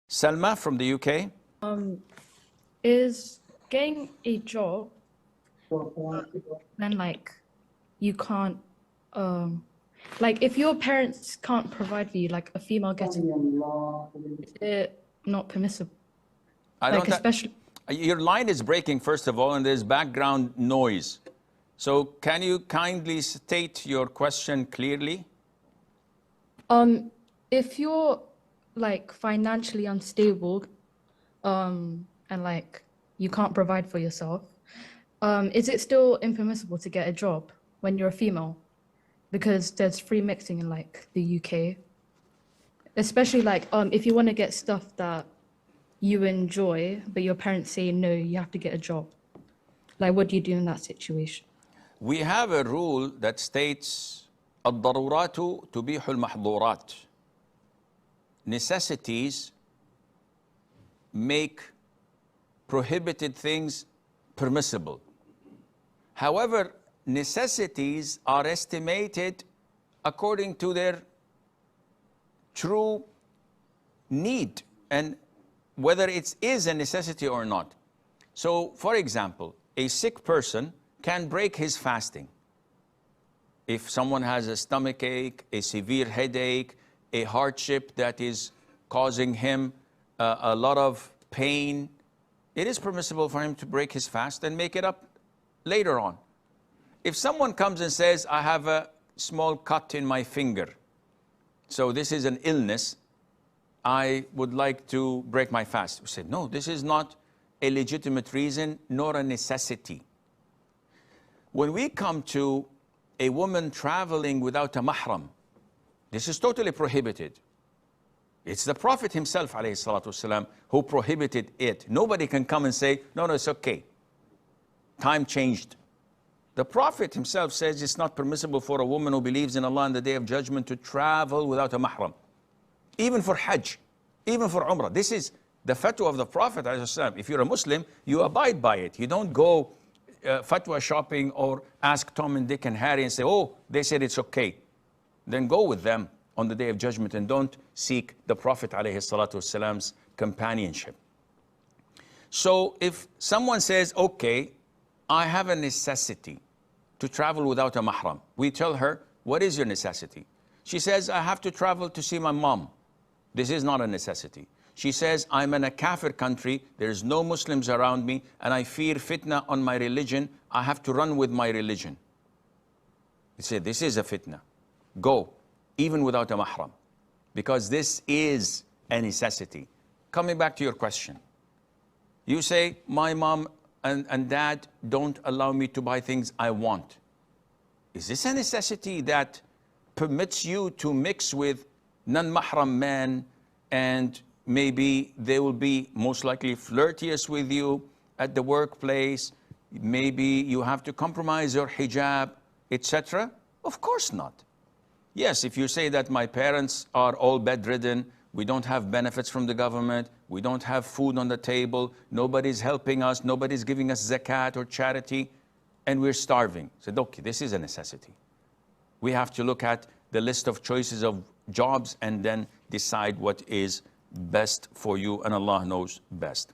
Salma from the UK. Is getting a job then like you can't like if your parents can't provide for you, like a female getting, is it not permissible? I Like don't especially Your line is breaking, first of all, and there's background noise. So can you kindly state your question clearly? if you're like financially unstable and like you can't provide for yourself, is it still impermissible to get a job when you're a female? Because there's free mixing in like the UK, especially like if you want to get stuff that you enjoy but your parents say no, you have to get a job. Like what do you do in that situation? We have a rule that states الضرورات تبيح المحظورات. Necessities make prohibited things permissible. However, necessities are estimated according to their true need and whether it is a necessity or not. So, for example, a sick person can break his fasting. If someone has a stomach ache, a severe headache, a hardship that is causing him a lot of pain, it is permissible for him to break his fast and make it up later on. If someone comes and says, I have a small cut in my finger, so this is an illness, I would like to break my fast. We say, no, this is not a legitimate reason nor a necessity. When we come to a woman traveling without a mahram, this is totally prohibited. It's the Prophet himself, ﷺ, who prohibited it. Nobody can come and say, no, it's okay. Time changed. The Prophet himself says it's not permissible for a woman who believes in Allah on the Day of Judgment to travel without a mahram. Even for Hajj, even for Umrah. This is the fatwa of the Prophet ﷺ. If you're a Muslim, you abide by it. You don't go fatwa shopping or ask Tom and Dick and Harry and say, oh, they said it's okay. Then go with them on the Day of Judgment and don't seek the Prophet ﷺ's companionship. So if someone says, okay, I have a necessity to travel without a mahram, we tell her, what is your necessity? She says, I have to travel to see my mom. This is not a necessity. She says, I'm in a kafir country, there's no Muslims around me, and I fear fitna on my religion, I have to run with my religion. We say, this is a fitna. Go, even without a mahram, because this is a necessity. Coming back to your question, you say, my mom and dad don't allow me to buy things I want. Is this a necessity that permits you to mix with non-mahram men, and maybe they will be most likely flirtatious with you at the workplace? Maybe you have to compromise your hijab, etc. Of course not. Yes, if you say that my parents are all bedridden, we don't have benefits from the government, we don't have food on the table, nobody's helping us, nobody's giving us zakat or charity, and we're starving. So, okay, this is a necessity. We have to look at the list of choices of jobs and then decide what is best for you, and Allah knows best.